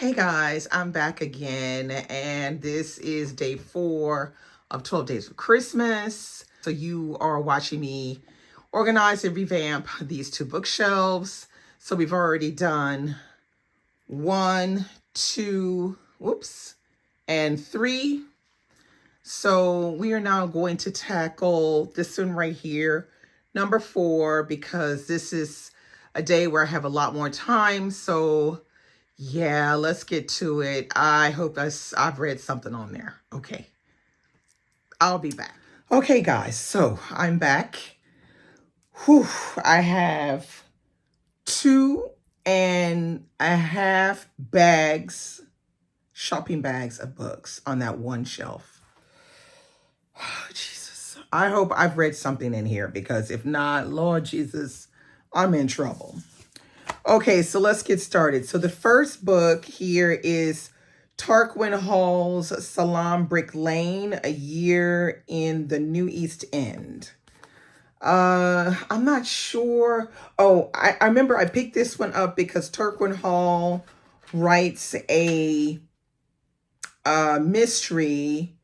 Hey guys, I'm back again, and this is day 4 of 12 Days of Christmas. So you are watching me organize and revamp these 2 bookshelves. So we've already done 1, 2, whoops, and 3. So we are now going to tackle this one right here, number 4, because this is a day where I have a lot more time. So yeah, let's get to it. I hope I've read something on there. Okay, I'll be back. Okay, guys, so I'm back. Whew, I have 2.5 bags, shopping bags of books on that one shelf. Oh, Jesus. I hope I've read something in here, because if not, Lord Jesus, I'm in trouble. Okay, so let's get started. So the first book here is Tarquin Hall's Salem Brick Lane, A Year in the New East End. I'm not sure. Oh, I remember I picked this one up because Tarquin Hall writes a mystery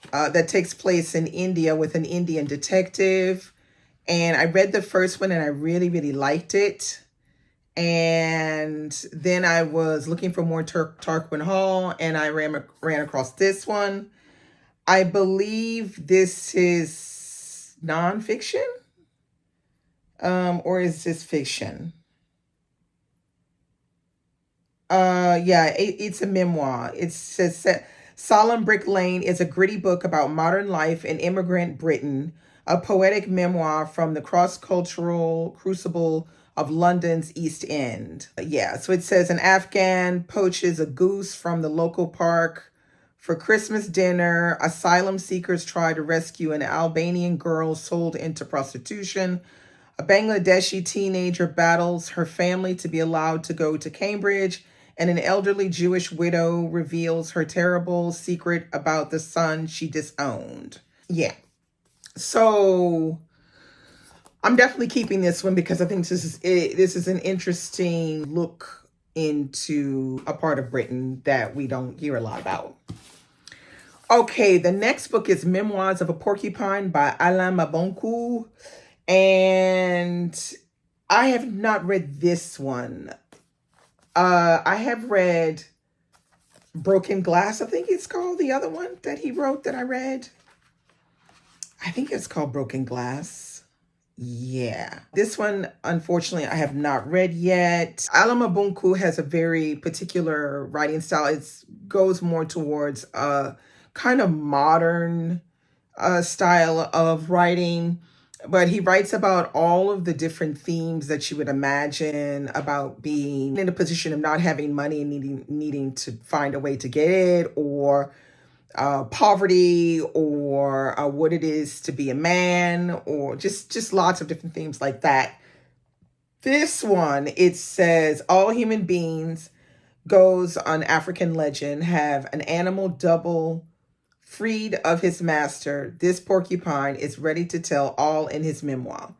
that takes place in India with an Indian detective. And I read the first one and I really, really liked it. And then I was looking for more Tarquin Hall, and I ran across this one. I believe this is nonfiction, or is this fiction? Yeah, it's a memoir. It says Salem Brick Lane is a gritty book about modern life in immigrant Britain, a poetic memoir from the cross-cultural crucible of London's East End. Yeah, so it says an Afghan poaches a goose from the local park for Christmas dinner. Asylum seekers try to rescue an Albanian girl sold into prostitution. A Bangladeshi teenager battles her family to be allowed to go to Cambridge, and an elderly Jewish widow reveals her terrible secret about the son she disowned. Yeah. So I'm definitely keeping this one because I think this is an interesting look into a part of Britain that we don't hear a lot about. Okay, the next book is Memoirs of a Porcupine by Alain Mabanckou. And I have not read this one. I have read Broken Glass, I think it's called, the other one that he wrote that I read. I think it's called Broken Glass. Yeah. This one, unfortunately, I have not read yet. Alain Mabanckou has a very particular writing style. It goes more towards a kind of modern style of writing. But he writes about all of the different themes that you would imagine about being in a position of not having money and needing to find a way to get it, or poverty, or what it is to be a man, or just lots of different themes like that. This one, it says all human beings, goes on African legend, have an animal double. Freed of his master, this porcupine is ready to tell all in his memoir.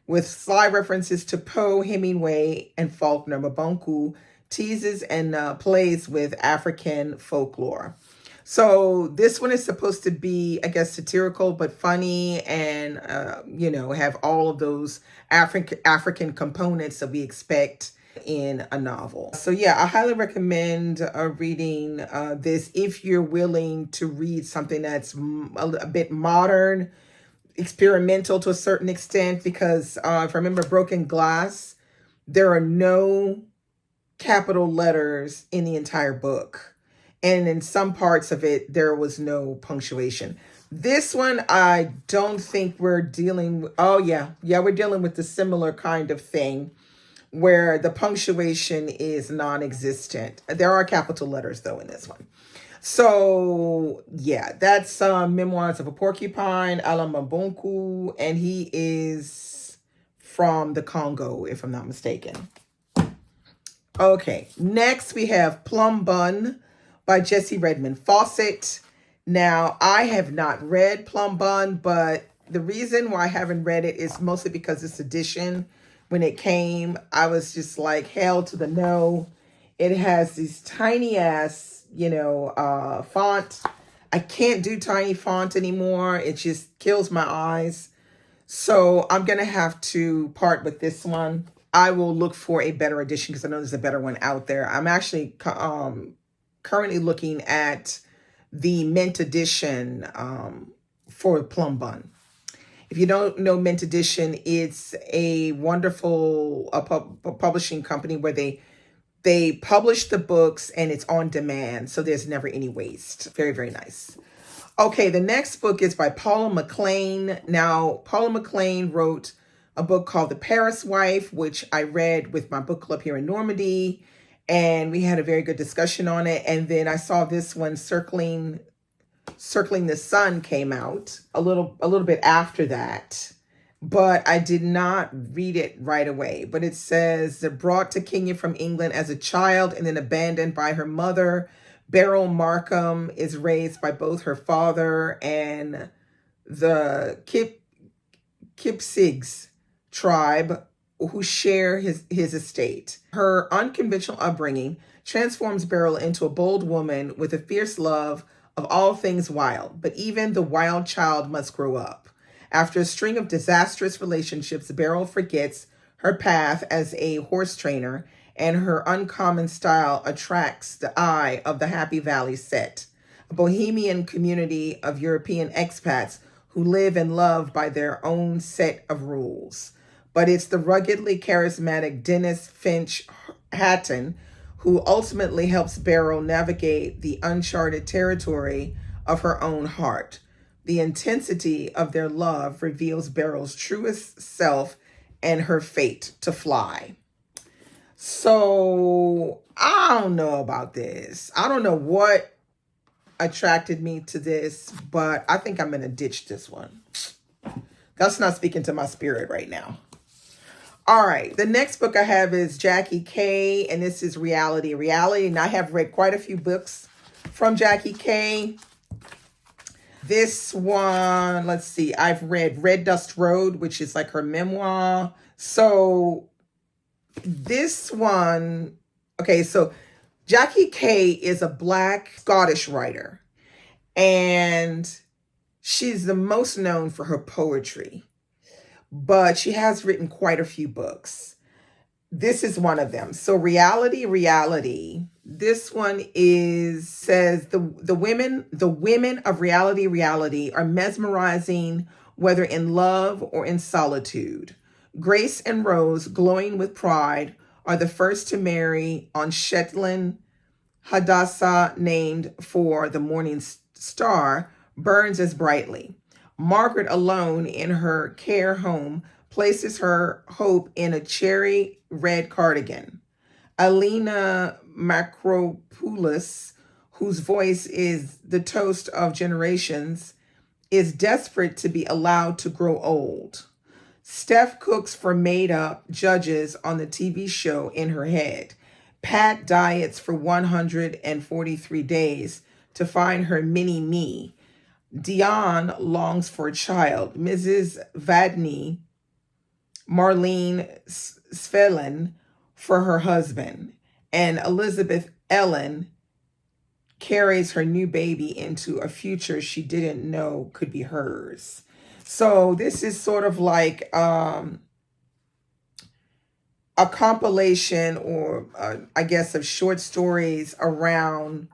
With sly references to Poe, Hemingway, and Faulkner, Mabanckou teases and plays with African folklore. So this one is supposed to be, I guess, satirical but funny, and have all of those African components that we expect in a novel. So yeah, I highly recommend reading this if you're willing to read something that's a bit modern, experimental to a certain extent, because if I remember Broken Glass, there are no capital letters in the entire book. And in some parts of it, there was no punctuation. This one, I don't think we're dealing with, we're dealing with the similar kind of thing, where the punctuation is non-existent. There are capital letters, though, in this one. So, yeah, that's Memoirs of a Porcupine, Alain Mabanckou, and he is from the Congo, if I'm not mistaken. Okay, next we have Plum Bun by Jessie Redmond Fawcett. Now, I have not read Plum Bun, but the reason why I haven't read it is mostly because this edition, when it came, I was just like, hell to the no. It has these tiny ass, font. I can't do tiny font anymore. It just kills my eyes. So I'm going to have to part with this one. I will look for a better edition because I know there's a better one out there. I'm actually currently looking at the mint edition for Plum Bun. If you don't know Mint Edition, it's a wonderful publishing company where they publish the books and it's on demand. So there's never any waste. Very, very nice. Okay, the next book is by Paula McLean. Now, Paula McLean wrote a book called The Paris Wife, which I read with my book club here in Normandy. And we had a very good discussion on it. And then I saw this one, Circling the Sun, came out a little bit after that, but I did not read it right away. But it says, they're brought to Kenya from England as a child and then abandoned by her mother. Beryl Markham is raised by both her father and the Kipsigs tribe who share his estate. Her unconventional upbringing transforms Beryl into a bold woman with a fierce love of all things wild, but even the wild child must grow up. After a string of disastrous relationships, Beryl forgets her path as a horse trainer, and her uncommon style attracts the eye of the Happy Valley set, a bohemian community of European expats who live and love by their own set of rules. But it's the ruggedly charismatic Dennis Finch Hatton who ultimately helps Beryl navigate the uncharted territory of her own heart. The intensity of their love reveals Beryl's truest self and her fate to fly. So, I don't know about this. I don't know what attracted me to this, but I think I'm going to ditch this one. That's not speaking to my spirit right now. All right, the next book I have is Jackie Kay, and this is Reality. And I have read quite a few books from Jackie Kay. This one, let's see, I've read Red Dust Road, which is like her memoir. So this one, okay, so Jackie Kay is a Black Scottish writer, and she's the most known for her poetry, but she has written quite a few books. This is one of them. So Reality. This one says the women of reality are mesmerizing, whether in love or in solitude. Grace and Rose, glowing with pride, are the first to marry on Shetland. Hadassah, named for the morning star, burns as brightly. Margaret, alone in her care home, places her hope in a cherry red cardigan. Alina Macropoulos, whose voice is the toast of generations, is desperate to be allowed to grow old. Steph cooks for made-up judges on the TV show In Her Head. Pat diets for 143 days to find her mini-me. Dion longs for a child. Mrs. Vadney, Marlene Svelen, for her husband. And Elizabeth Ellen carries her new baby into a future she didn't know could be hers. So this is sort of like a compilation, or I guess, of short stories around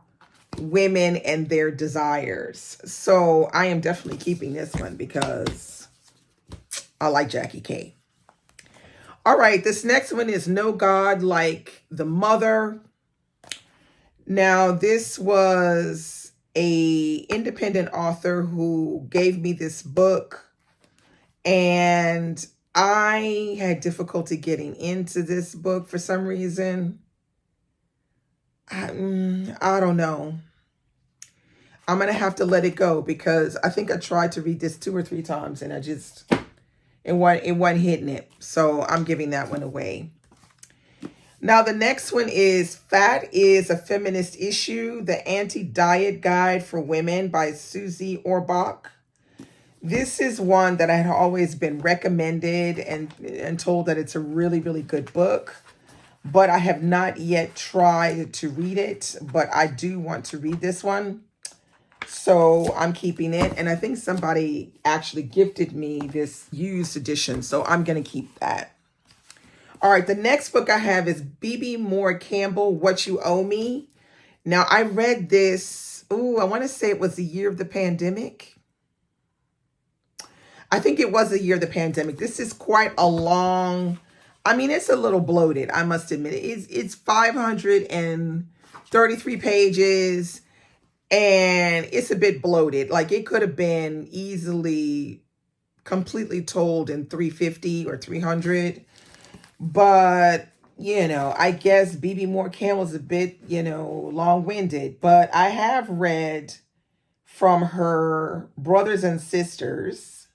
women and their desires. So I am definitely keeping this one because I like Jackie Kay. All right, this next one is No God Like the Mother. Now, this was a independent author who gave me this book, and I had difficulty getting into this book for some reason. I don't know. I'm going to have to let it go because I think I tried to read this 2 or 3 times and it wasn't hitting it. So I'm giving that one away. Now, the next one is Fat is a Feminist Issue, the Anti-Diet Guide for Women by Susie Orbach. This is one that I had always been recommended and told that it's a really, really good book. but I have not yet tried to read it, but I do want to read this one. So I'm keeping it. And I think somebody actually gifted me this used edition. So I'm going to keep that. All right. The next book I have is B.B. Moore Campbell, What You Owe Me. Now, I read this. Oh, I want to say it was the year of the pandemic. I think it was the year of the pandemic. This is quite a long, I mean, it's a little bloated, I must admit. It's 533 pages. And it's a bit bloated. Like it could have been easily completely told in 350 or 300. But, I guess B.B. Moore Campbell's a bit, long-winded. But I have read from her brothers and sisters.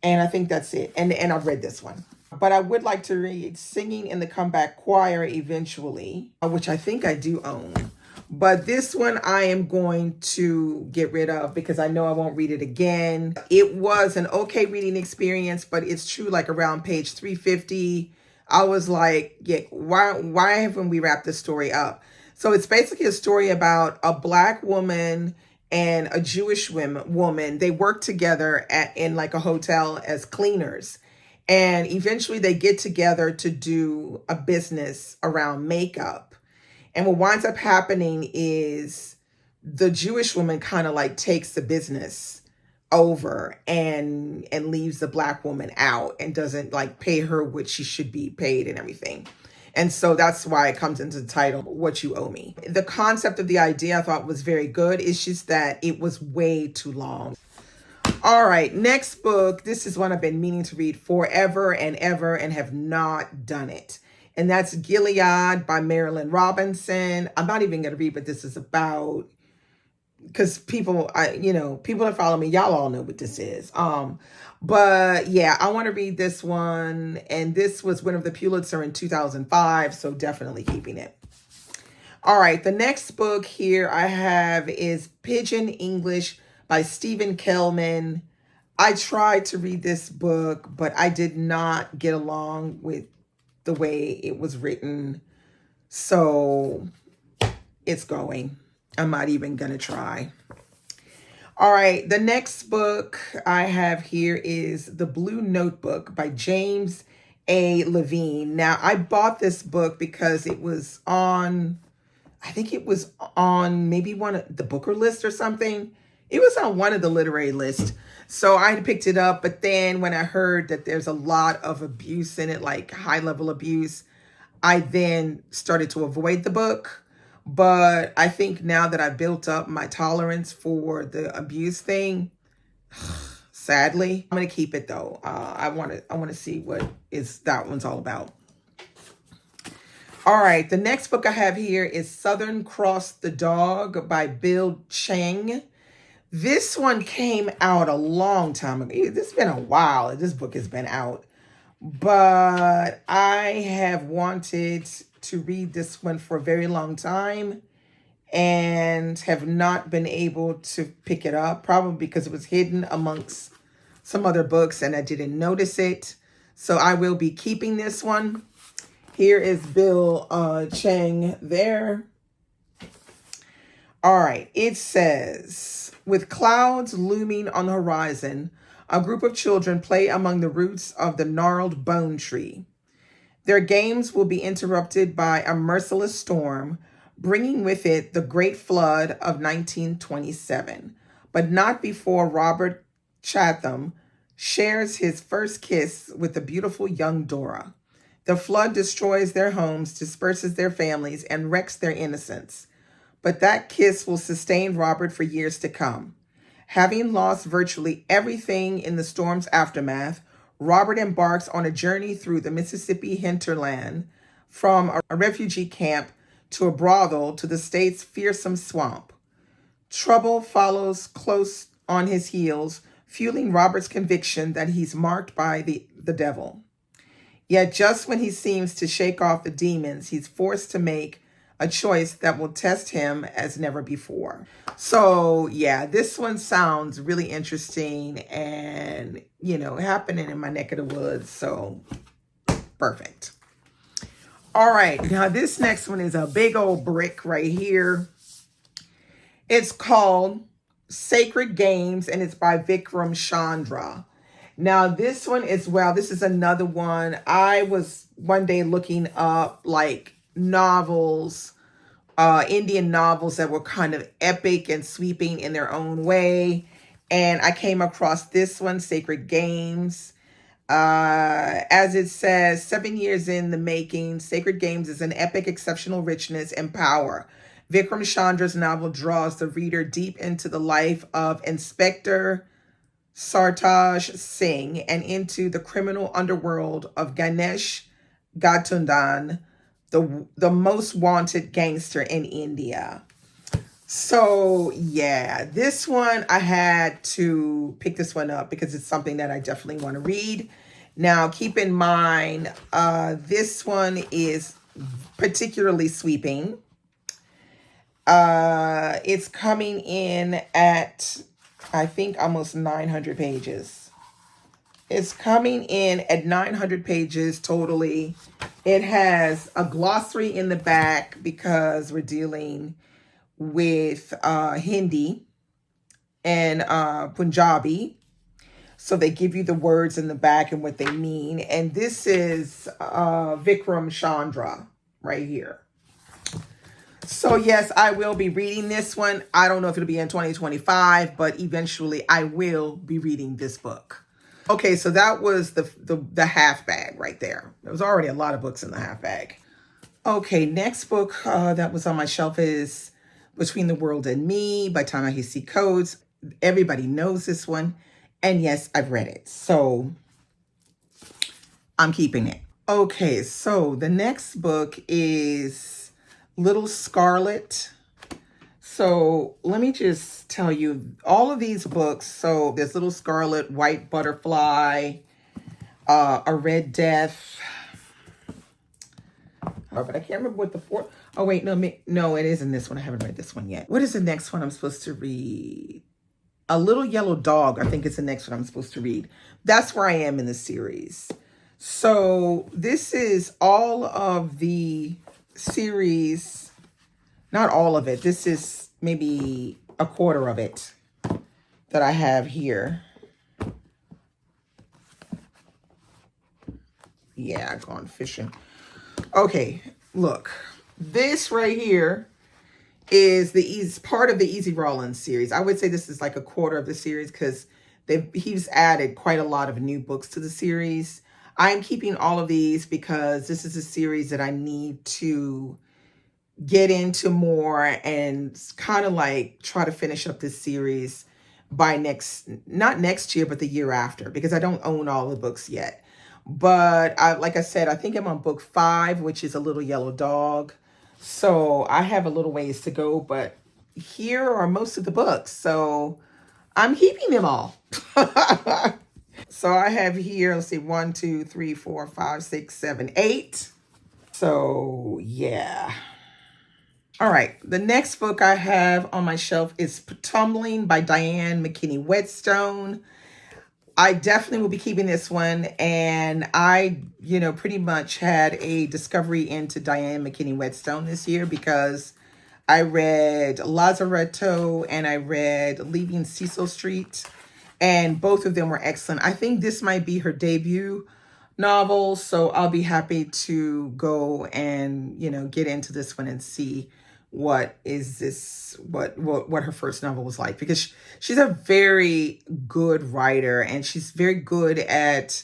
And I think that's it. And I've read this one. But I would like to read Singing in the Comeback Choir eventually, which I think I do own. But this one I am going to get rid of because I know I won't read it again. It was an okay reading experience, but it's true, like around page 350, I was like, yeah, why haven't we wrapped this story up? So it's basically a story about a Black woman and a Jewish woman. They work together in like a hotel as cleaners. And eventually they get together to do a business around makeup. And what winds up happening is the Jewish woman kind of like takes the business over and leaves the Black woman out and doesn't like pay her what she should be paid and everything. And so that's why it comes into the title, What You Owe Me. The concept of the idea I thought was very good. It's just that it was way too long. All right, next book. This is one I've been meaning to read forever and ever and have not done it. And that's Gilead by Marilyn Robinson. I'm not even going to read what this is about because people that follow me, y'all all know what this is. But yeah, I want to read this one. And this was winner of the Pulitzer in 2005. So definitely keeping it. All right. The next book here I have is Pidgin English by Stephen Kellman. I tried to read this book, but I did not get along with the way it was written. So it's going. I'm not even going to try. All right. The next book I have here is The Blue Notebook by James A. Levine. Now, I bought this book because it was on, I think it was on maybe one of the Booker list or something. It was on one of the literary lists. So I picked it up. But then when I heard that there's a lot of abuse in it, like high level abuse, I then started to avoid the book. But I think now that I built up my tolerance for the abuse thing, sadly, I'm going to keep it though. I want to see what that one's all about. All right. The next book I have here is Southern Cross the Dog by Bill Chang. This one came out a long time ago. It's been a while. This book has been out. But I have wanted to read this one for a very long time and have not been able to pick it up, probably because it was hidden amongst some other books and I didn't notice it. So I will be keeping this one. Here is Bill Chang there. All right. It says, with clouds looming on the horizon, a group of children play among the roots of the gnarled bone tree. Their games will be interrupted by a merciless storm, bringing with it the Great Flood of 1927, but not before Robert Chatham shares his first kiss with the beautiful young Dora. The flood destroys their homes, disperses their families, and wrecks their innocence. But that kiss will sustain Robert for years to come. Having lost virtually everything in the storm's aftermath, Robert embarks on a journey through the Mississippi hinterland, from a refugee camp to a brothel to the state's fearsome swamp. Trouble follows close on his heels, fueling Robert's conviction that he's marked by the devil. Yet just when he seems to shake off the demons, he's forced to make a choice that will test him as never before. So yeah, this one sounds really interesting and, happening in my neck of the woods. So perfect. All right, now this next one is a big old brick right here. It's called Sacred Games, and it's by Vikram Chandra. Now this one as well, this is another one. I was one day looking up like novels, Indian novels that were kind of epic and sweeping in their own way. And I came across this one, Sacred Games. As it says, 7 years in the making, Sacred Games is an epic, exceptional richness and power. Vikram Chandra's novel draws the reader deep into the life of Inspector Sartaj Singh and into the criminal underworld of Ganesh Gatundan, the most wanted gangster in India. So yeah, this one, I had to pick this one up because it's something that I definitely want to read. Now, keep in mind, this one is particularly sweeping. It's coming in at, I think, almost 900 pages. It's coming in at 900 pages totally. It has a glossary in the back because we're dealing with Hindi and Punjabi. So they give you the words in the back and what they mean. And this is Vikram Chandra right here. So yes, I will be reading this one. I don't know if it'll be in 2025, but eventually I will be reading this book. Okay, so that was the half bag right there. There was already a lot of books in the half bag. Okay, next book that was on my shelf is Between the World and Me by Ta-Nehisi Coates. Everybody knows this one. And yes, I've read it. So I'm keeping it. Okay, so the next book is Little Scarlet. So let me just tell you all of these books. So there's Little Scarlet, White Butterfly, A Red Death. Oh, but I can't remember what the fourth. Oh, wait, no, it isn't this one. I haven't read this one yet. What is the next one I'm supposed to read? A Little Yellow Dog, I think it's the next one I'm supposed to read. That's where I am in the series. So this is all of the series. Not all of it. This is maybe a quarter of it that I have here. Yeah, I've gone fishing. Okay, look. This right here is part of the Easy Rollins series. I would say this is like a quarter of the series because he's added quite a lot of new books to the series. I'm keeping all of these because this is a series that I need to get into more and kind of like try to finish up this series by not next year, but the year after, because I don't own all the books yet. But like I said, I think I'm on book 5, which is A Little Yellow Dog. So I have a little ways to go, but here are most of the books. So I'm keeping them all. So I have here, let's see, 1, 2, 3, 4, 5, 6, 7, 8. So yeah. All right. The next book I have on my shelf is Tumbling by Diane McKinney Whetstone. I definitely will be keeping this one. And I, pretty much had a discovery into Diane McKinney Whetstone this year because I read Lazaretto and I read Leaving Cecil Street. And both of them were excellent. I think this might be her debut novel. So I'll be happy to go and, get into this one and see what her first novel was like, because she's a very good writer and she's very good at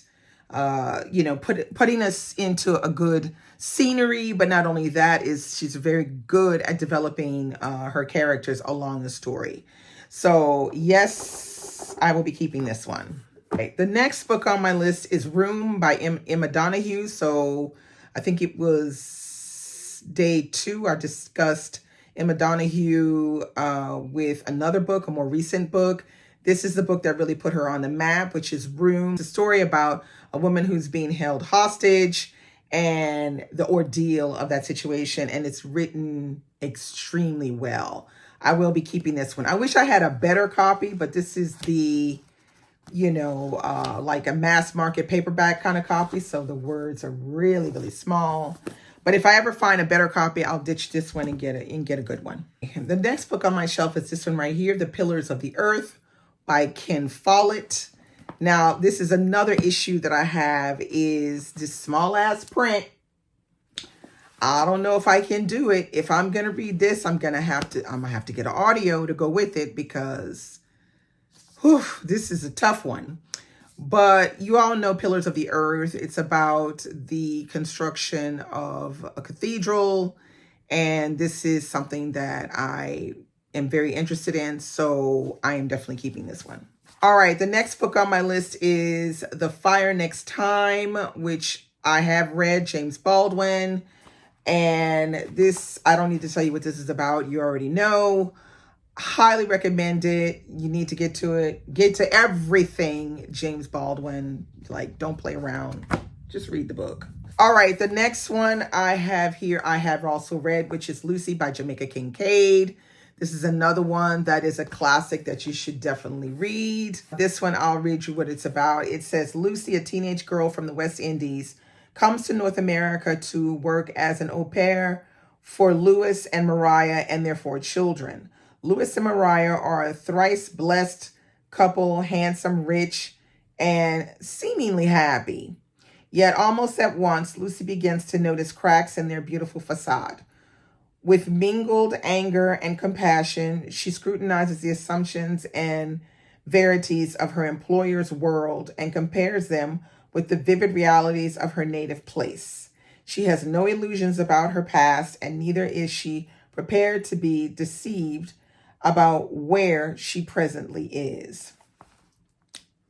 putting us into a good scenery. But not only that, she's very good at developing her characters along the story. So yes, I will be keeping this one. Okay, the next book on my list is Room by Emma Donoghue. So I think it was day 2, I discussed Emma Donoghue with another book, a more recent book. This is the book that really put her on the map, which is Room. It's a story about a woman who's being held hostage and the ordeal of that situation. And it's written extremely well. I will be keeping this one. I wish I had a better copy, but this is the, like a mass market paperback kind of copy. So the words are really, really small. But if I ever find a better copy, I'll ditch this one and get a good one. The next book on my shelf is this one right here, The Pillars of the Earth by Ken Follett. Now, this is another issue that I have, is this small ass print. I don't know if I can do it. If I'm going to read this, I'm going to have to get an audio to go with it, because this is a tough one. But you all know Pillars of the Earth. It's about the construction of a cathedral. And this is something that I am very interested in. So I am definitely keeping this one. All right. The next book on my list is The Fire Next Time, which I have read, James Baldwin. And this, I don't need to tell you what this is about. You already know. Highly recommend it. You need to get to it. Get to everything James Baldwin. Like, don't play around. Just read the book. All right, the next one I have here, I have also read, which is Lucy by Jamaica Kincaid. This is another one that is a classic that you should definitely read. This one, I'll read you what it's about. It says, Lucy, a teenage girl from the West Indies, comes to North America to work as an au pair for Louis and Mariah and their 4 children. Louis and Mariah are a thrice blessed couple, handsome, rich, and seemingly happy. Yet almost at once, Lucy begins to notice cracks in their beautiful facade. With mingled anger and compassion, she scrutinizes the assumptions and verities of her employer's world and compares them with the vivid realities of her native place. She has no illusions about her past, and neither is she prepared to be deceived about where she presently is.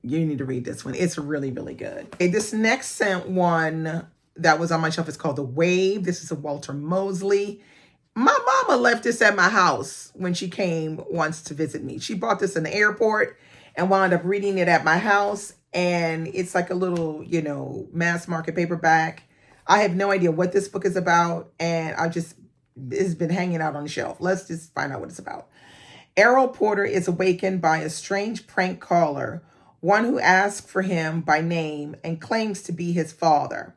You need to read this one. It's really, really good. Okay, this next one that was on my shelf is called The Wave. This is a Walter Mosley. My mama left this at my house when she came once to visit me. She bought this in the airport and wound up reading it at my house. And it's like a little, mass market paperback. I have no idea what this book is about. And it's been hanging out on the shelf. Let's just find out what it's about. Errol Porter is awakened by a strange prank caller, one who asks for him by name and claims to be his father.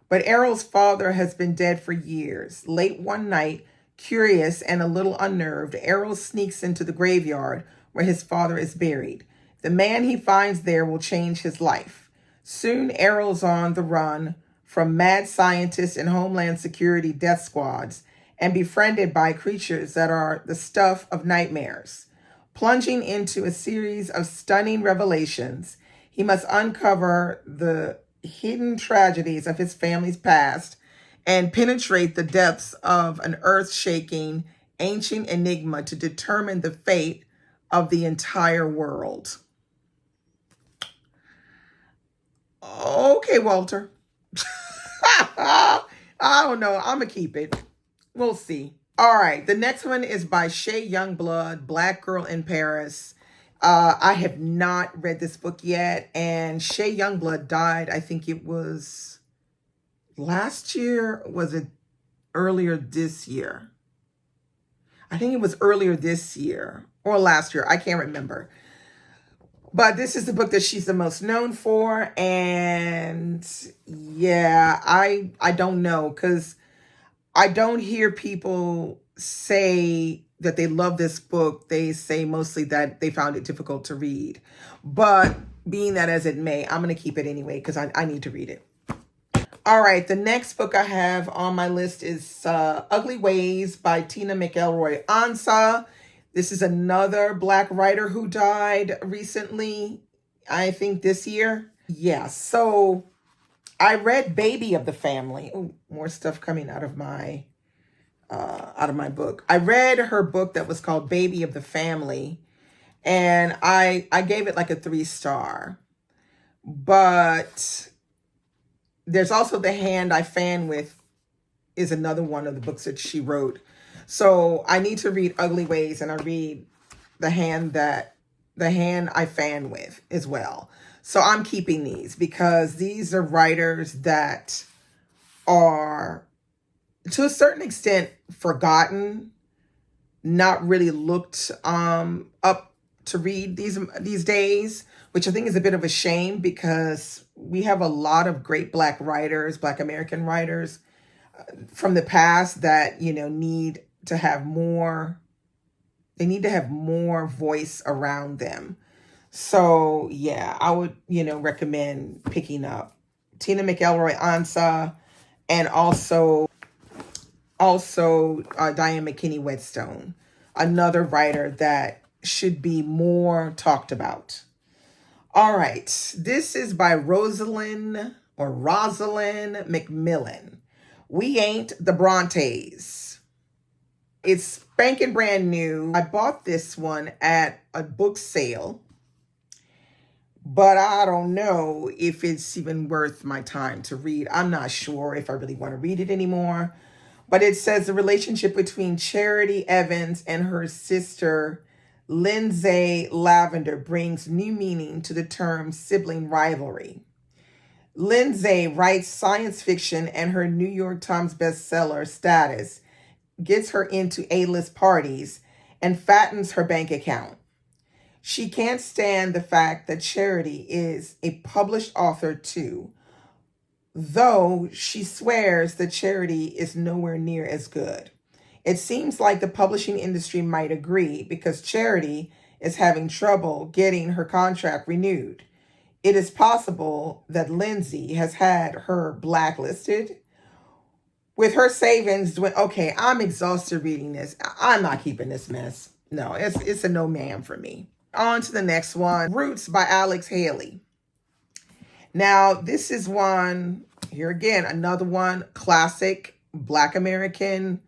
But Errol's father has been dead for years. Late one night, curious and a little unnerved, Errol sneaks into the graveyard where his father is buried. The man he finds there will change his life. Soon, Errol's on the run from mad scientists and Homeland Security death squads, and befriended by creatures that are the stuff of nightmares. Plunging into a series of stunning revelations, he must uncover the hidden tragedies of his family's past and penetrate the depths of an earth-shaking, ancient enigma to determine the fate of the entire world. Okay, Walter. I don't know. I'm going to keep it. We'll see. All right. The next one is by Shea Youngblood, Black Girl in Paris. I have not read this book yet. And Shea Youngblood died, I think it was last year. Was it earlier this year? I think it was earlier this year or last year. I can't remember. But this is the book that she's the most known for. And yeah, I don't know, because I don't hear people say that they love this book. They say mostly that they found it difficult to read. But being that as it may, I'm going to keep it anyway because I need to read it. All right, the next book I have on my list is Ugly Ways by Tina McElroy Ansah. This is another Black writer who died recently, I think this year. Yeah, so I read Baby of the Family. Oh, more stuff coming out of my book. I read her book that was called Baby of the Family, and I gave it like a 3-star. But there's also The Hand I Fan With is another one of the books that she wrote. So I need to read Ugly Ways, and I read The Hand I Fan With as well. So I'm keeping these because these are writers that are, to a certain extent, forgotten, not really looked up to read these days, which I think is a bit of a shame because we have a lot of great Black writers, Black American writers. from the past that, need to have more, they need to have more voice around them. So yeah, I would, recommend picking up Tina McElroy Ansa, and also Diane McKinney Whetstone, another writer that should be more talked about. All right, this is by Rosalind McMillan. We Ain't the Brontes. It's spanking brand new. I bought this one at a book sale, but I don't know if it's even worth my time to read. I'm not sure if I really want to read it anymore. But it says the relationship between Charity Evans and her sister, Lindsay Lavender, brings new meaning to the term sibling rivalry. Lindsay writes science fiction, and her New York Times bestseller status gets her into A-list parties and fattens her bank account. She can't stand the fact that Charity is a published author too, though she swears that Charity is nowhere near as good. It seems like the publishing industry might agree, because Charity is having trouble getting her contract renewed. It is possible that Lindsay has had her blacklisted. With her savings, okay, I'm exhausted reading this. I'm not keeping this mess. No, it's a no ma'am for me. On to the next one, Roots by Alex Haley. Now, this is one, here again, another one, classic Black American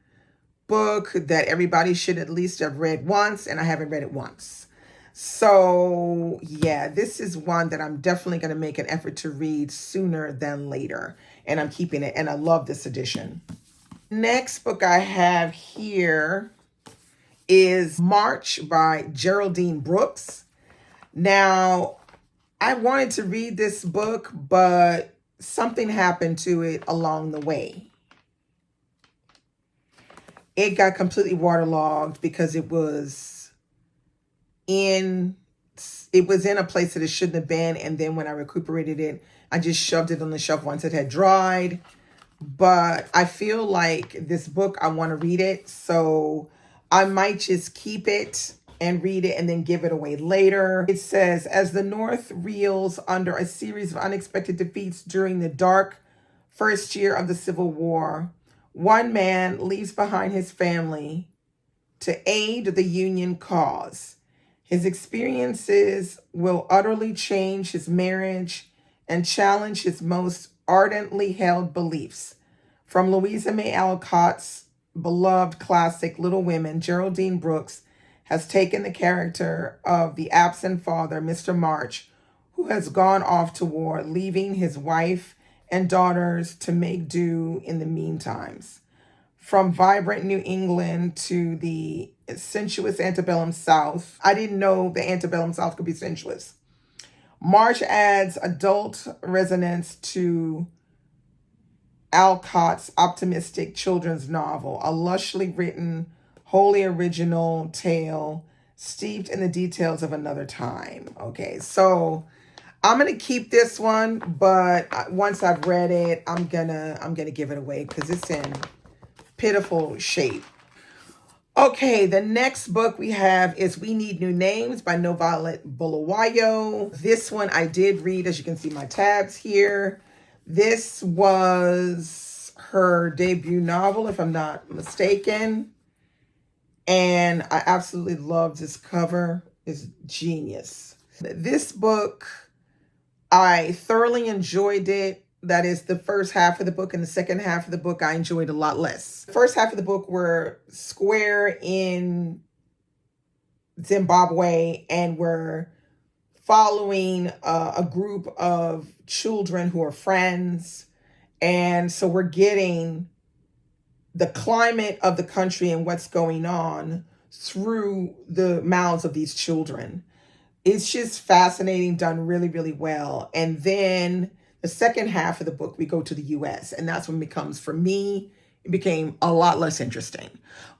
book that everybody should at least have read once, and I haven't read it once. So, yeah, this is one that I'm definitely going to make an effort to read sooner than later, and I'm keeping it, and I love this edition. Next book I have here is March by Geraldine Brooks. Now, I wanted to read this book, but something happened to it along the way. It got completely waterlogged because it was in a place that it shouldn't have been. And then when I recuperated it, I just shoved it on the shelf once it had dried. But I feel like this book, I want to read it. So I might just keep it and read it and then give it away later. It says, as the North reels under a series of unexpected defeats during the dark first year of the Civil War, one man leaves behind his family to aid the Union cause. His experiences will utterly change his marriage and challenge his most ardently held beliefs. From Louisa May Alcott's beloved classic Little Women, Geraldine Brooks has taken the character of the absent father, Mr. March, who has gone off to war, leaving his wife and daughters to make do in the meantimes. From vibrant New England to the sensuous antebellum South. I didn't know the antebellum South could be sensuous. March adds adult resonance to Alcott's optimistic children's novel, a lushly written, wholly original tale steeped in the details of another time. Okay, so I'm gonna keep this one, but once I've read it, I'm gonna give it away because it's in pitiful shape. Okay, the next book we have is We Need New Names by Novalet Bulawayo. This one I did read, as you can see my tabs here. This was her debut novel, if I'm not mistaken. And I absolutely love this cover. It's genius. This book, I thoroughly enjoyed it. That is the first half of the book, and the second half of the book I enjoyed a lot less. The first half of the book were square in Zimbabwe, and we're following a group of children who are friends. And so we're getting the climate of the country and what's going on through the mouths of these children. It's just fascinating, done really, really well. And then the second half of the book, we go to the US, and that's when it becomes, for me, it became a lot less interesting.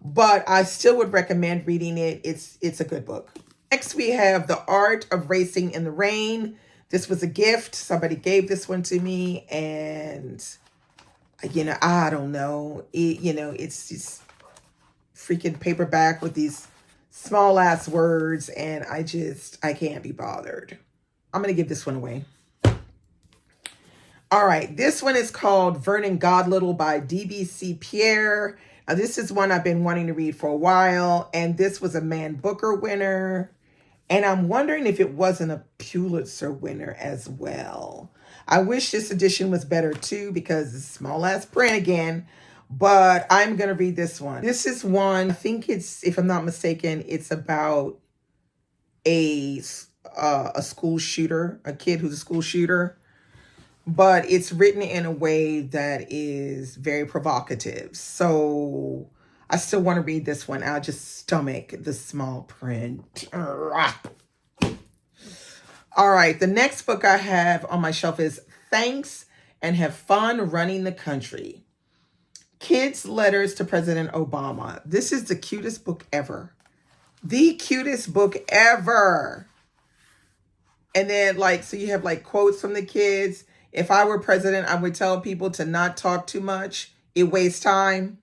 But I still would recommend reading it. It's a good book. Next, we have The Art of Racing in the Rain. This was a gift. Somebody gave this one to me, and I don't know. It's just freaking paperback with these small ass words, and I can't be bothered. I'm going to give this one away. All right, this one is called Vernon Godlittle by D.B.C. Pierre. Now, this is one I've been wanting to read for a while, and this was a Man Booker winner. And I'm wondering if it wasn't a Pulitzer winner as well. I wish this edition was better too, because it's small ass print again, but I'm going to read this one. This is one, I think it's, if I'm not mistaken, it's about a school shooter, a kid who's a school shooter. But it's written in a way that is very provocative. So I still want to read this one. I'll just stomach the small print. All right. The next book I have on my shelf is Thanks and Have Fun Running the Country. Kids' Letters to President Obama. This is the cutest book ever. The cutest book ever. And then so you have quotes from the kids. If I were president, I would tell people to not talk too much. It wastes time.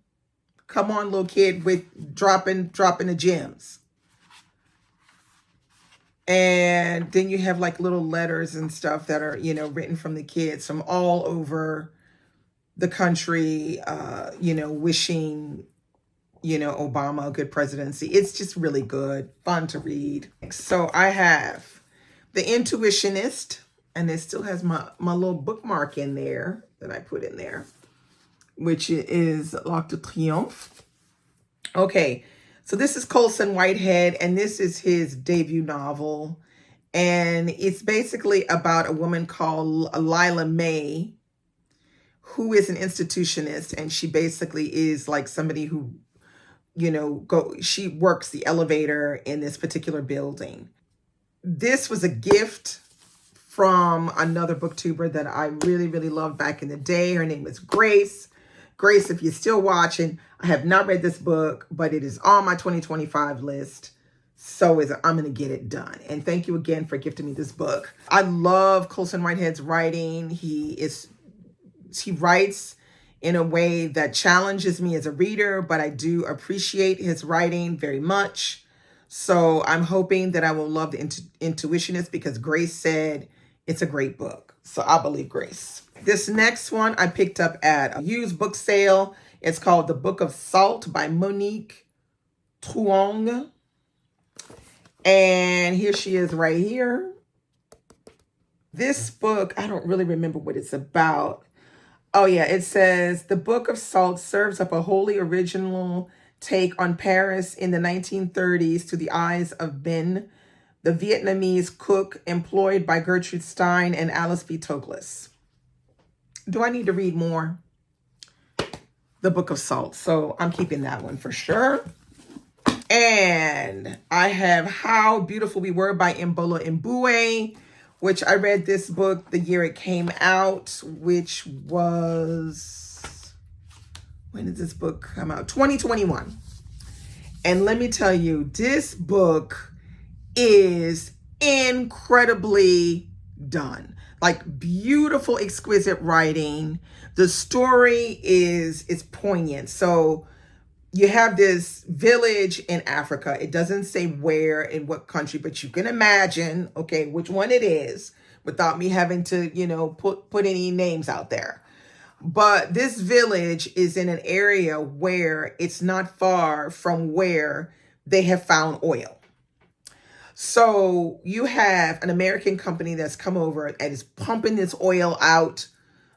Come on, little kid, with dropping the gems. And then you have little letters and stuff that are, written from the kids from all over the country, wishing, Obama a good presidency. It's just really good, fun to read. So I have The Intuitionist. And it still has my little bookmark in there that I put in there, which is L'Arc de Triomphe. Okay, so this is Colson Whitehead, and this is his debut novel. And it's basically about a woman called Lila May, who is an institutionist. And she basically is somebody who, she works the elevator in this particular building. This was a gift from another booktuber that I really, really loved back in the day. Her name was Grace. Grace, if you're still watching, I have not read this book, but it is on my 2025 list. So I'm going to get it done. And thank you again for gifting me this book. I love Colson Whitehead's writing. He writes in a way that challenges me as a reader, but I do appreciate his writing very much. So I'm hoping that I will love The Intuitionist, because Grace said it's a great book. So I believe Grace. This next one I picked up at a used book sale. It's called The Book of Salt by Monique Truong. And here she is right here. This book, I don't really remember what it's about. Oh yeah, it says, The Book of Salt serves up a wholly original take on Paris in the 1930s to the eyes of Ben, the Vietnamese cook employed by Gertrude Stein and Alice B. Toklas. Do I need to read more? The Book of Salt. So I'm keeping that one for sure. And I have How Beautiful We Were by Mbola Mbue, which I read this book the year it came out, which was, when did this book come out? 2021. And let me tell you, this book is incredibly done. Beautiful, exquisite writing. The story is poignant. So you have this village in Africa. It doesn't say where, in what country, but you can imagine, okay, which one it is without me having to, put any names out there. But this village is in an area where it's not far from where they have found oil. So you have an American company that's come over and is pumping this oil out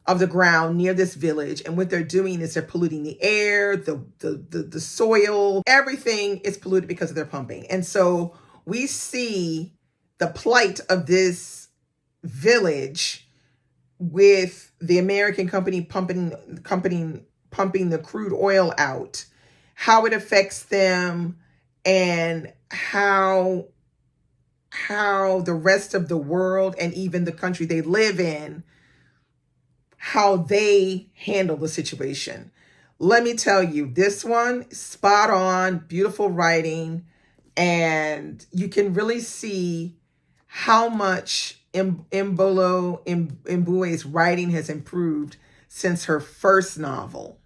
of the ground near this village. And what they're doing is they're polluting the air, the soil, everything is polluted because of their pumping. And so we see the plight of this village with the American company pumping the crude oil out, how it affects them, and how the rest of the world and even the country they live in, how they handle the situation. Let me tell you, this one, spot on, beautiful writing, and you can really see how much Mbola Mbue's writing has improved since her first novel.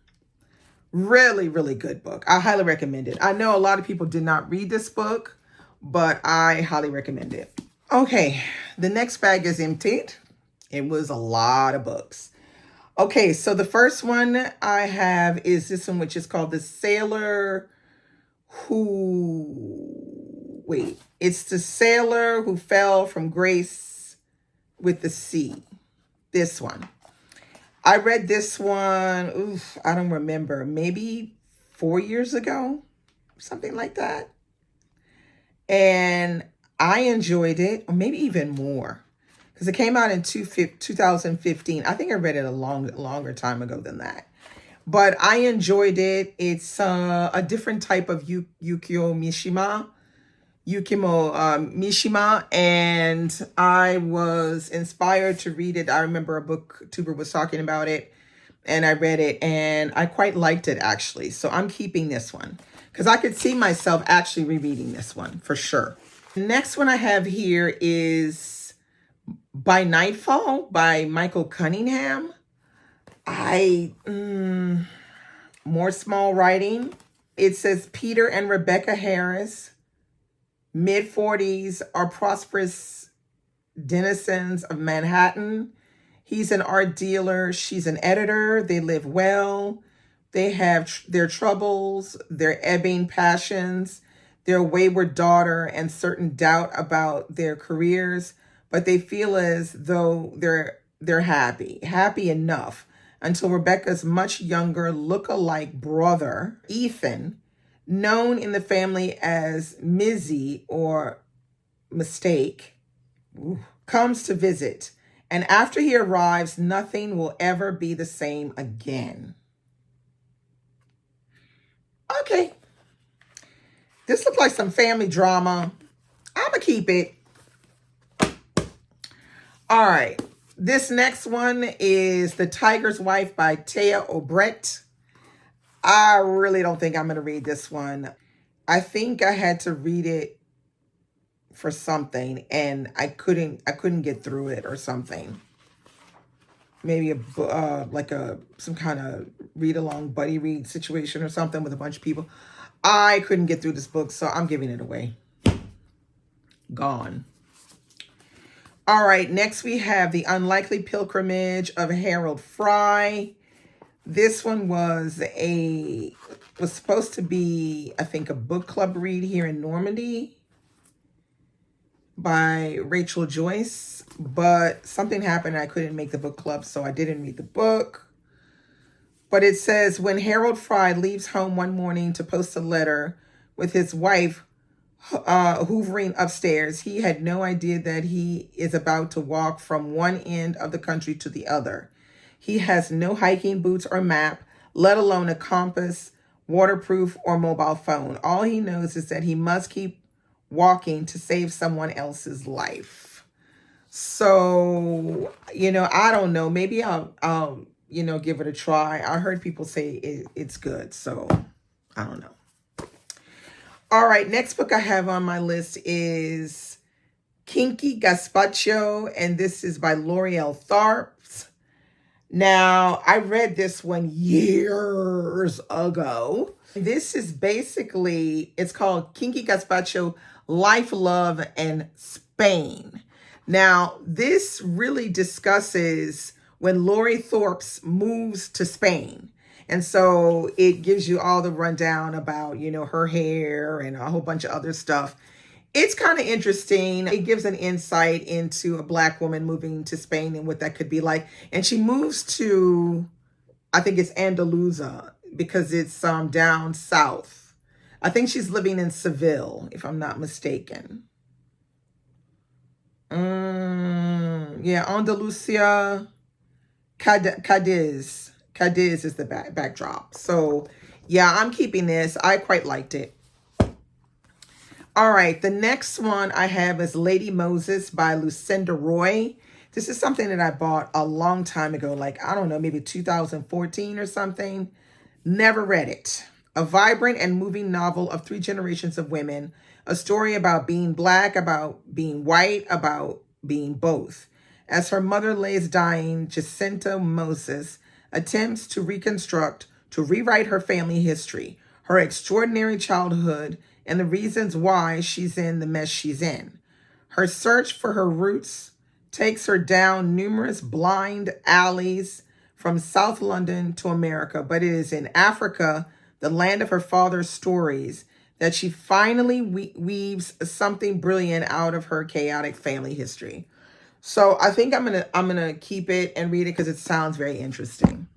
Really, really good book. I highly recommend it. I know a lot of people did not read this book, but I highly recommend it. Okay, the next bag is emptied. It was a lot of books. Okay, so the first one I have is this one, which is called The Sailor Who... Wait, it's The Sailor Who Fell from Grace with the Sea. This one. I read this one, I don't remember, maybe 4 years ago, something like that. And I enjoyed it, or maybe even more, because it came out in 2015. I think I read it a longer time ago than that. But I enjoyed it. It's a different type of Yukio Mishima, and I was inspired to read it. I remember a booktuber was talking about it, and I read it, and I quite liked it, actually. So I'm keeping this one, because I could see myself actually rereading this one, for sure. The next one I have here is By Nightfall by Michael Cunningham. More small writing. It says Peter and Rebecca Harris, mid-40s, are prosperous denizens of Manhattan. He's an art dealer. She's an editor. They live well. They have their troubles, their ebbing passions, their wayward daughter, and certain doubt about their careers. But they feel as though they're happy enough until Rebecca's much younger look-alike brother, Ethan, known in the family as Mizzy or Mistake, comes to visit. And after he arrives, nothing will ever be the same again. Okay. This looks like some family drama. I'm going to keep it. All right. This next one is The Tiger's Wife by Taya Obrecht. I really don't think I'm going to read this one. I think I had to read it for something, and I couldn't get through it or something. Maybe some kind of read-along buddy read situation or something with a bunch of people. I couldn't get through this book, so I'm giving it away. Gone. All right, next we have The Unlikely Pilgrimage of Harold Fry. This one was supposed to be, I think, a book club read here in Normandy by Rachel Joyce, but something happened and I couldn't make the book club, so I didn't read the book. But it says, when Harold Fry leaves home one morning to post a letter with his wife hoovering upstairs, he had no idea that he is about to walk from one end of the country to the other. He has no hiking boots or map, let alone a compass, waterproof, or mobile phone. All he knows is that he must keep walking to save someone else's life. So, I don't know. Maybe I'll give it a try. I heard people say it's good, so I don't know. All right, next book I have on my list is Kinky Gazpacho, and this is by L'Oreal Tharps. Now, I read this one years ago. This is basically, it's called Kinky Gazpacho, Life, Love, and Spain. Now, this really discusses when Lori Thorpe moves to Spain. And so it gives you all the rundown about, her hair and a whole bunch of other stuff. It's kind of interesting. It gives an insight into a Black woman moving to Spain and what that could be like. And she moves to, I think it's Andalusia, because it's down south. I think she's living in Seville, if I'm not mistaken. Yeah, Andalusia, Cadiz. Cadiz is the backdrop. So, yeah, I'm keeping this. I quite liked it. All right, the next one I have is Lady Moses by Lucinda Roy. This is something that I bought a long time ago, I don't know, maybe 2014 or something. Never read it. A vibrant and moving novel of 3 generations of women. A story about being Black, about being white, about being both. As her mother lays dying, Jacinta Moses, attempts to rewrite her family history, her extraordinary childhood, and the reasons why she's in the mess she's in. Her search for her roots takes her down numerous blind alleys from South London to America, but it is in Africa, the land of her father's stories, that she finally weaves something brilliant out of her chaotic family history. So I think I'm gonna keep it and read it because it sounds very interesting.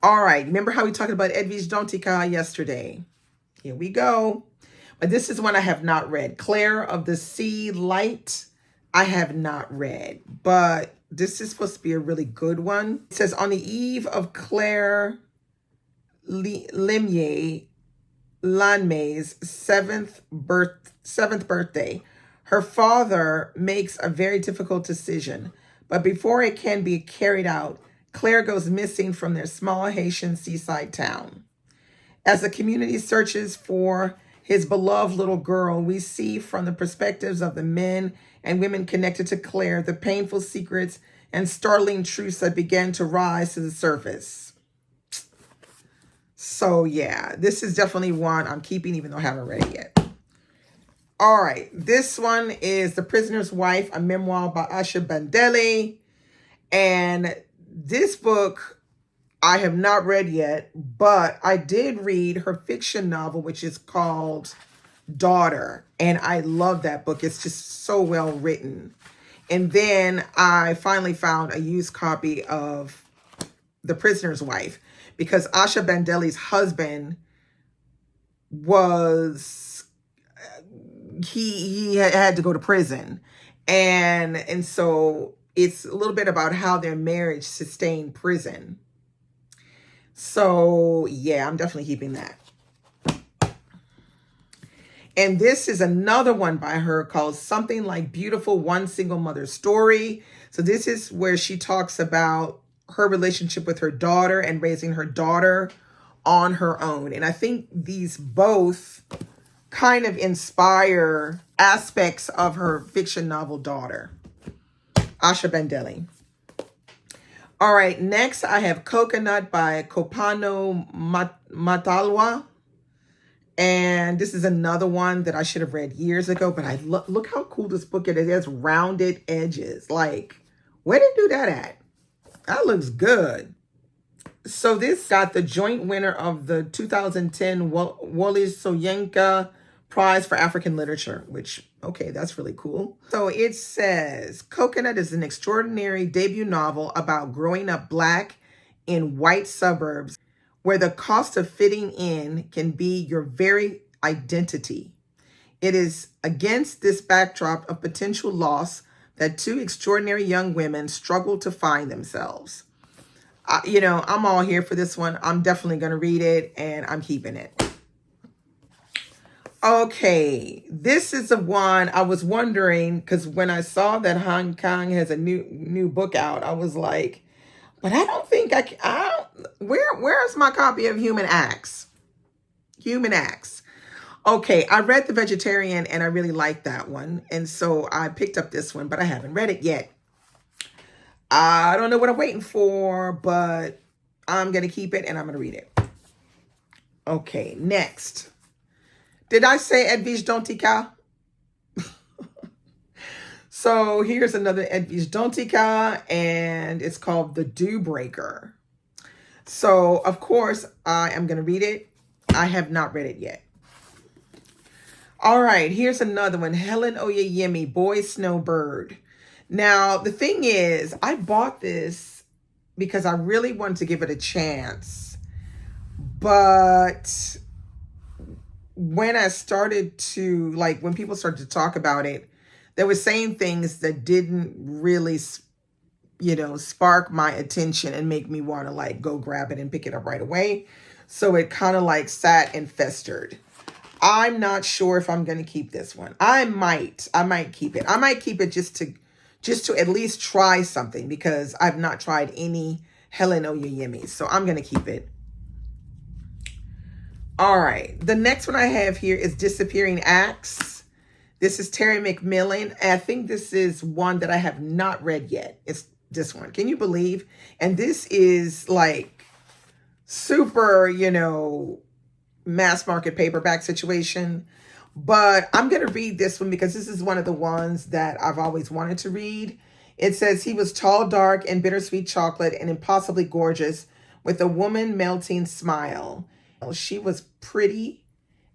All right, remember how we talked about Edwige Danticat yesterday? Here we go. But this is one I have not read. Claire of the Sea Light, I have not read, but this is supposed to be a really good one. It says, on the eve of Claire Lanmay's seventh birthday, her father makes a very difficult decision. But before it can be carried out, Claire goes missing from their small Haitian seaside town. As the community searches for his beloved little girl, we see from the perspectives of the men and women connected to Claire the painful secrets and startling truths that began to rise to the surface. So yeah, this is definitely one I'm keeping even though I haven't read it yet. All right, this one is The Prisoner's Wife, a memoir by Asha Bandele. And this book I have not read yet, but I did read her fiction novel, which is called Daughter. And I love that book. It's just so well written. And then I finally found a used copy of The Prisoner's Wife because Asha Bandele's husband was, he had to go to prison. And so it's a little bit about how their marriage sustained prison. So yeah, I'm definitely keeping that. And this is another one by her called Something Like Beautiful, One Single Mother Story. So this is where she talks about her relationship with her daughter and raising her daughter on her own. And I think these both kind of inspire aspects of her fiction novel Daughter. Asha Bandele. All right, next I have Coconut by Kopano Matalwa. And this is another one that I should have read years ago, but I look how cool this book is. It has rounded edges. Like, where did they do that at? That looks good. So this got the joint winner of the 2010 Wole Soyinka Prize for African Literature, which, okay, that's really cool. So it says, Coconut is an extraordinary debut novel about growing up Black in white suburbs where the cost of fitting in can be your very identity. It is against this backdrop of potential loss that two extraordinary young women struggle to find themselves. I'm all here for this one. I'm definitely going to read it, and I'm keeping it. Okay, this is the one I was wondering, because when I saw that Hong Kong has a new book out, I was like, but I don't think where's my copy of Human Acts? Human Acts. Okay, I read The Vegetarian and I really liked that one. And so I picked up this one, but I haven't read it yet. I don't know what I'm waiting for, but I'm going to keep it and I'm going to read it. Okay, next. Did I say Edwige Danticat? So here's another Edwige Danticat, and it's called The Dew Breaker. So, of course, I am going to read it. I have not read it yet. All right, here's another one. Helen Oyeyemi, Boy Snowbird. Now, the thing is, I bought this because I really wanted to give it a chance. But when I started to, when people started to talk about it, they were saying things that didn't really, spark my attention and make me want to go grab it and pick it up right away. So it kind of sat and festered. I'm not sure if I'm going to keep this one. I might keep it. I might keep it just to at least try something because I've not tried any Helen Oyeyemi. So I'm going to keep it. All right. The next one I have here is Disappearing Acts. This is Terry McMillan. I think this is one that I have not read yet. It's this one. Can you believe? And this is like super, mass market paperback situation. But I'm going to read this one because this is one of the ones that I've always wanted to read. It says, he was tall, dark, and bittersweet chocolate and impossibly gorgeous with a woman melting smile. She was pretty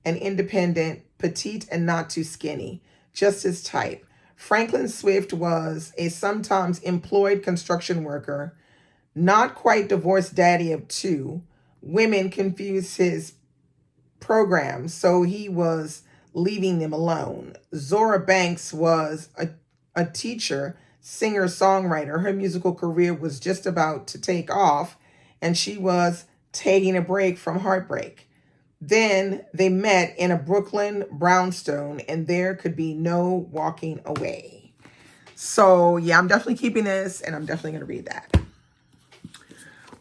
and independent, petite and not too skinny, just his type. Franklin Swift was a sometimes employed construction worker, not quite divorced daddy of two. Women confused his programs, so he was leaving them alone. Zora Banks was a teacher, singer, songwriter. Her musical career was just about to take off, and she was taking a break from heartbreak. Then they met in a Brooklyn brownstone, and there could be no walking away. So yeah, I'm definitely keeping this, and I'm definitely going to read that.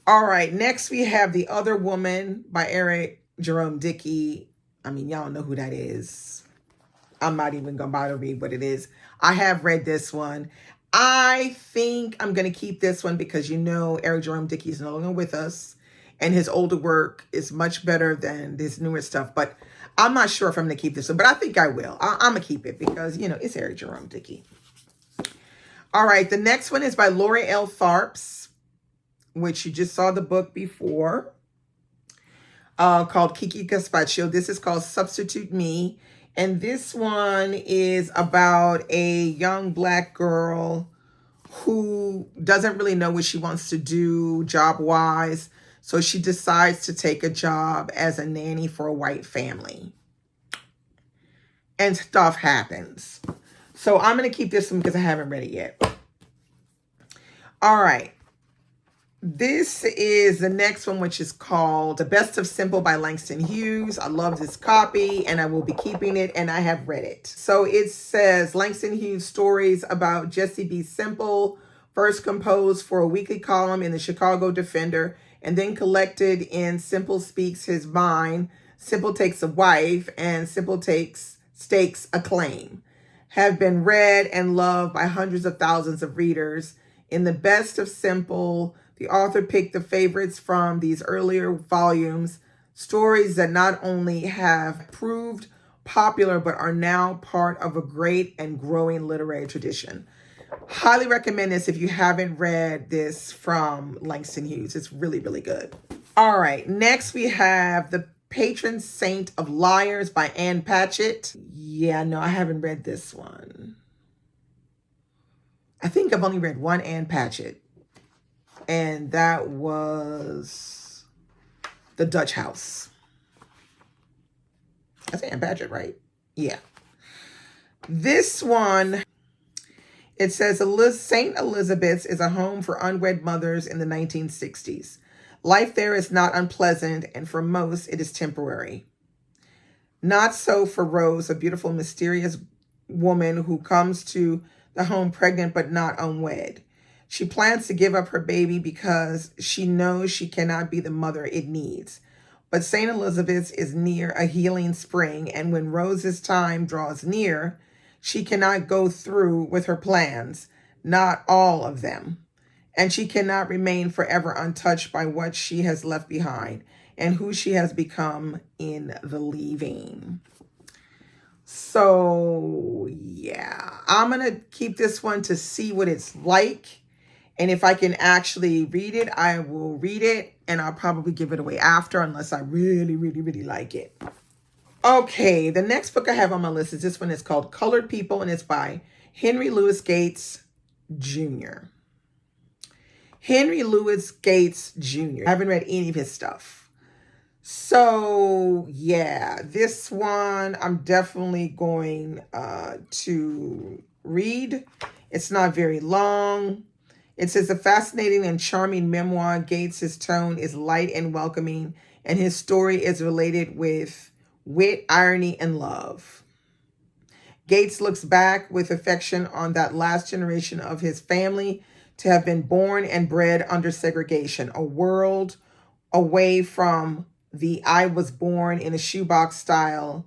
All right, next we have The Other Woman by Eric Jerome Dickey. I mean, y'all know who that is. I'm not even going to bother to read what it is. I have read this one. I think I'm going to keep this one because Eric Jerome Dickey is no longer with us. And his older work is much better than this newer stuff. But I'm not sure if I'm going to keep this one. But I think I will. I'm going to keep it because, it's Eric Jerome Dickey. All right. The next one is by Lori L. Tharps, which you just saw the book before, called Kiki Gazpacho. This is called Substitute Me. And this one is about a young Black girl who doesn't really know what she wants to do job-wise. So she decides to take a job as a nanny for a white family. And stuff happens. So I'm going to keep this one because I haven't read it yet. All right. This is the next one, which is called The Best of Simple by Langston Hughes. I love this copy and I will be keeping it, and I have read it. So it says Langston Hughes stories about Jesse B. Simple, first composed for a weekly column in the Chicago Defender, and then collected in Simple Speaks His Mind, Simple Takes a Wife, and Simple Stakes a Claim, have been read and loved by hundreds of thousands of readers. In The Best of Simple, the author picked the favorites from these earlier volumes, stories that not only have proved popular, but are now part of a great and growing literary tradition. Highly recommend this if you haven't read this from Langston Hughes. It's really, really good. All right. Next, we have The Patron Saint of Liars by Ann Patchett. Yeah, no, I haven't read this one. I think I've only read one Ann Patchett, and that was The Dutch House. That's Ann Patchett, right? Yeah. This one, it says St. Elizabeth's is a home for unwed mothers in the 1960s. Life there is not unpleasant, and for most, it is temporary. Not so for Rose, a beautiful, mysterious woman who comes to the home pregnant but not unwed. She plans to give up her baby because she knows she cannot be the mother it needs. But St. Elizabeth's is near a healing spring, and when Rose's time draws near, she cannot go through with her plans, not all of them. And she cannot remain forever untouched by what she has left behind and who she has become in the leaving. So, yeah, I'm going to keep this one to see what it's like. And if I can actually read it, I will read it. And I'll probably give it away after, unless I really, really, really like it. Okay, the next book I have on my list is this one. It's called Colored People, and it's by Henry Louis Gates Jr. Henry Louis Gates Jr. I haven't read any of his stuff. So, yeah, this one I'm definitely going to read. It's not very long. It says, a fascinating and charming memoir. Gates' tone is light and welcoming, and his story is related with wit, irony, and love. Gates looks back with affection on that last generation of his family to have been born and bred under segregation, a world away from the I was born in a shoebox style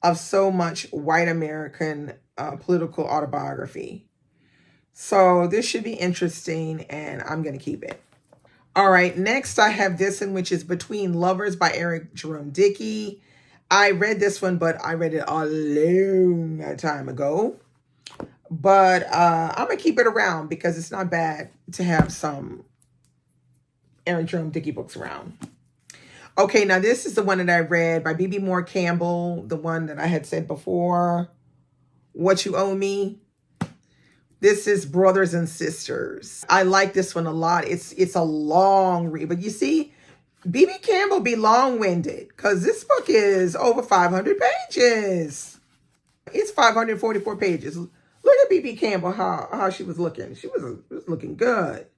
of so much white American political autobiography. So this should be interesting, and I'm going to keep it. All right, next I have this one, which is Between Lovers by Eric Jerome Dickey. I read this one, but I read it a long time ago. But I'm going to keep it around because it's not bad to have some Eric Jerome Dickey books around. Okay, now this is the one that I read by B.B. Moore Campbell, the one that I had said before, What You Owe Me. This is Brothers and Sisters. I like this one a lot. It's a long read, but you see, B.B. Campbell be long-winded because this book is over 500 pages. It's 544 pages. Look at B.B. Campbell, how she was looking. She was looking good.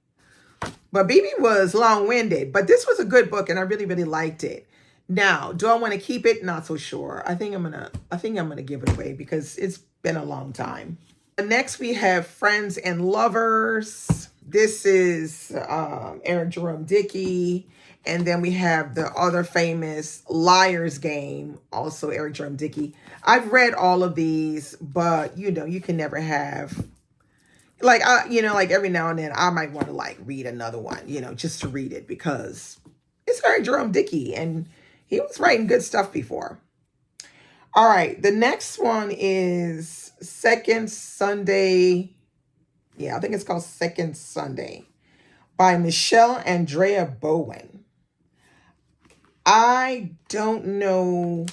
But B.B. was long-winded, but this was a good book, and I really, really liked it. Now, do I want to keep it? Not so sure. I think I'm gonna give it away because it's been a long time. Next, we have Friends and Lovers. This is Eric Jerome Dickey. And then we have the other famous Liar's Game, also Eric Jerome Dickey. I've read all of these, but you know, you can never have, like, like every now and then I might want to like read another one, just to read it because it's Eric Jerome Dickey and he was writing good stuff before. All right, the next one is Second Sunday. Yeah, I think it's called Second Sunday by Michelle Andrea Bowen. I don't know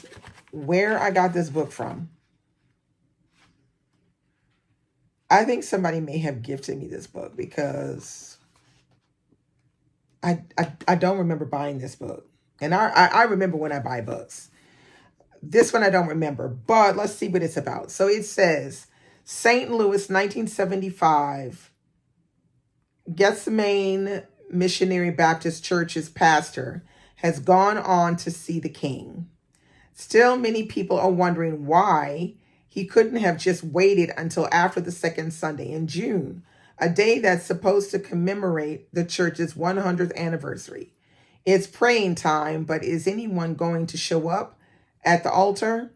where I got this book from. I think somebody may have gifted me this book because I don't remember buying this book. And I remember when I buy books. This one I don't remember, but let's see what it's about. So it says, St. Louis, 1975, Gethsemane Missionary Baptist Church's pastor has gone on to see the king. Still, many people are wondering why he couldn't have just waited until after the second Sunday in June, a day that's supposed to commemorate the church's 100th anniversary. It's praying time, but is anyone going to show up at the altar?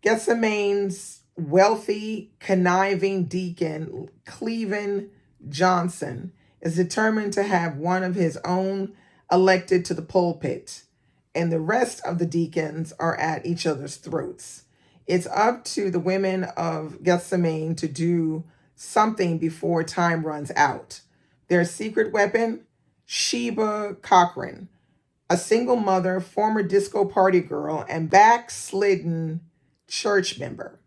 Gethsemane's wealthy, conniving deacon, Cleveland Johnson, is determined to have one of his own elected to the pulpit, and the rest of the deacons are at each other's throats. It's up to the women of Gethsemane to do something before time runs out. Their secret weapon? Sheba Cochran, a single mother, former disco party girl, and backslidden church member.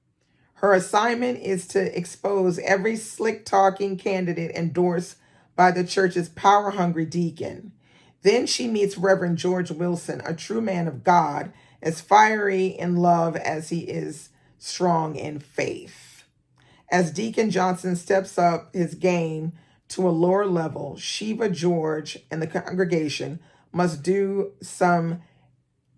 Her assignment is to expose every slick-talking candidate endorsed by the church's power-hungry deacon. Then she meets Reverend George Wilson, a true man of God, as fiery in love as he is strong in faith. As Deacon Johnson steps up his game to a lower level, Sheba, George, and the congregation must do some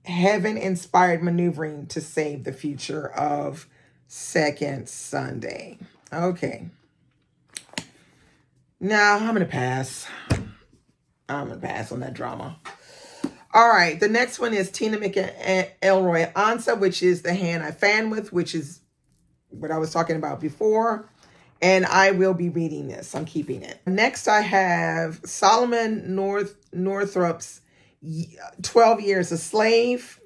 heaven-inspired maneuvering to save the future of Second Sunday. Okay. Now, I'm going to pass. I'm going to pass on that drama. All right. The next one is Tina McElroy Ansa, which is The Hand I Fan With, which is what I was talking about before. And I will be reading this. I'm keeping it. Next, I have Solomon Northrop's 12 Years a Slave.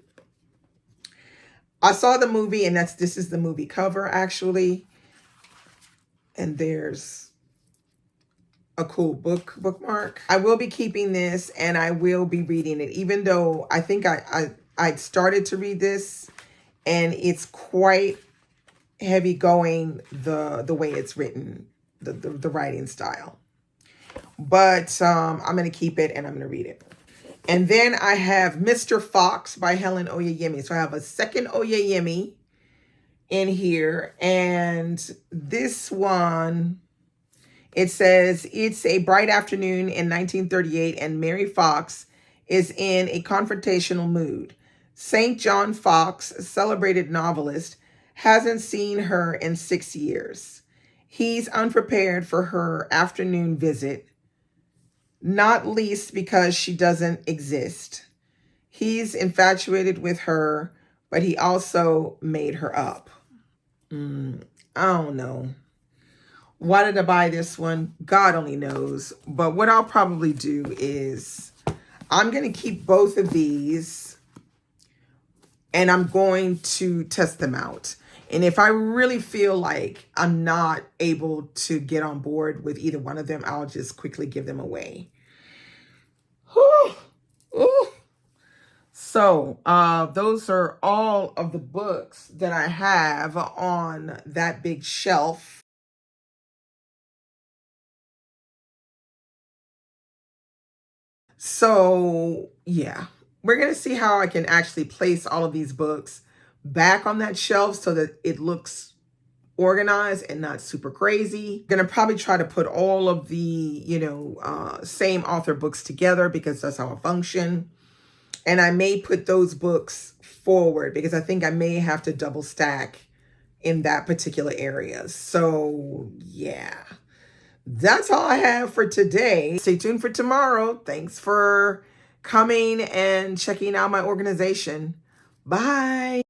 I saw the movie, and this is the movie cover, actually. And there's a cool bookmark. I will be keeping this, and I will be reading it, even though I think I started to read this, and it's quite heavy going the way it's written, the writing style. But I'm going to keep it, and I'm going to read it. And then I have Mr. Fox by Helen Oyeyemi. So I have a second Oyeyemi in here. And this one, it says, it's a bright afternoon in 1938 and Mary Fox is in a confrontational mood. St. John Fox, a celebrated novelist, hasn't seen her in 6 years. He's unprepared for her afternoon visit, not least because she doesn't exist. He's infatuated with her, but he also made her up. I don't know. Why did I buy this one? God only knows. But what I'll probably do is I'm going to keep both of these and I'm going to test them out. And if I really feel like I'm not able to get on board with either one of them, I'll just quickly give them away. Whew. Ooh. So those are all of the books that I have on that big shelf. So yeah, we're going to see how I can actually place all of these books back on that shelf so that it looks organized and not super crazy. Gonna probably try to put all of the, same author books together because that's how I function. And I may put those books forward because I think I may have to double stack in that particular area. So yeah, that's all I have for today. Stay tuned for tomorrow. Thanks for coming and checking out my organization. Bye.